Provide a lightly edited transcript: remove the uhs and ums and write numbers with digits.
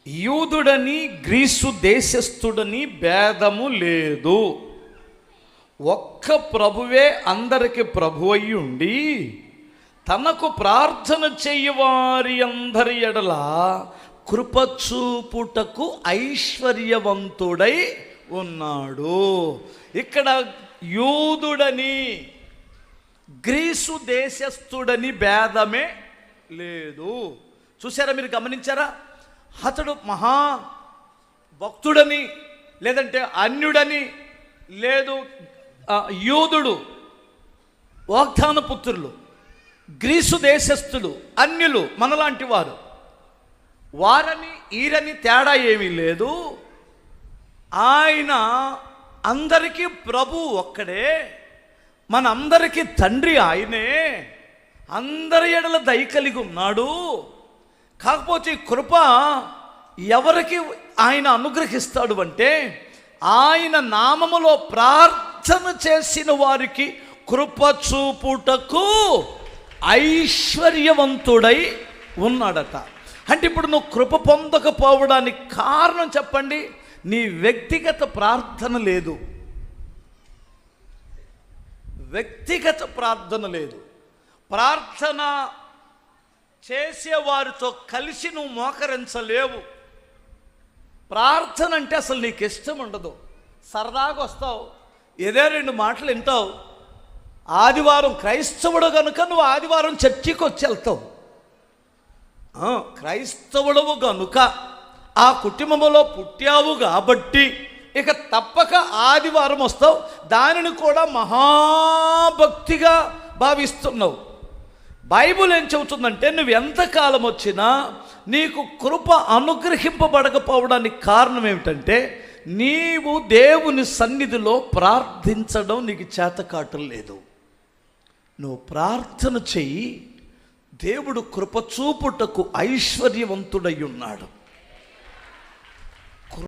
యూదుడని Greece దేశస్థుడని భేదము లేదు. ఒక్క ప్రభువే అందరికి ప్రభు అయి ఉండి తనకు ప్రార్థన చెయ్యవారి అందరి ఎడల కృపచూపుటకు ఐశ్వర్యవంతుడై ఉన్నాడు. ఇక్కడ యూదుడని గ్రీసు దేశస్థుడని భేదమే లేదు. చూసారా, మీరు గమనించారా? అతడు మహా భక్తుడని, లేదంటే అన్యుడని లేదు, యూదుడు వాగ్దాన పుత్రులు, గ్రీసు దేశస్థులు, అన్యులు మనలాంటి వారు, వారని ఈరని తేడా ఏమీ లేదు. ఆయన అందరికీ ప్రభు ఒక్కడే, మన అందరికీ తండ్రి ఆయనే, అందరి ఎడల దయ కలిగి ఉన్నాడు. కాకపోతే కృప ఎవరికి ఆయన అనుగ్రహిస్తాడు అంటే, ఆయన నామములో ప్రార్థన చేసిన వారికి కృప చూపుటకు ఐశ్వర్యవంతుడై ఉన్నాడట. అంటే ఇప్పుడు నువ్వు కృప పొందకపోవడానికి కారణం చెప్పండి? నీ వ్యక్తిగత ప్రార్థన లేదు, వ్యక్తిగత ప్రార్థన లేదు. ప్రార్థన చేసేవారితో కలిసి నువ్వు మోకరించలేవు. ప్రార్థన అంటే అసలు నీకు ఇష్టం ఉండదు. సరదాగా వస్తావు, ఏదో రెండు మాటలు వింటావు. ఆదివారం క్రైస్తవుడు కనుక నువ్వు ఆదివారం చర్చికి వచ్చి వెళ్తావు. క్రైస్తవుడవు కనుక ఆ కుటుంబంలో పుట్టావు కాబట్టి ఇక తప్పక ఆదివారం వస్తావు. దానిని కూడా మహాభక్తిగా భావిస్తున్నావు. బైబుల్ ఏం చెబుతుందంటే, నువ్వు ఎంతకాలం వచ్చినా నీకు కృప అనుగ్రహింపబడకపోవడానికి కారణం ఏమిటంటే, నీవు దేవుని సన్నిధిలో ప్రార్థించడం నీకు చేతకాటం లేదు. నువ్వు ప్రార్థన చెయ్యి, దేవుడు కృప చూపుటకు ఐశ్వర్యవంతుడై ఉన్నాడు.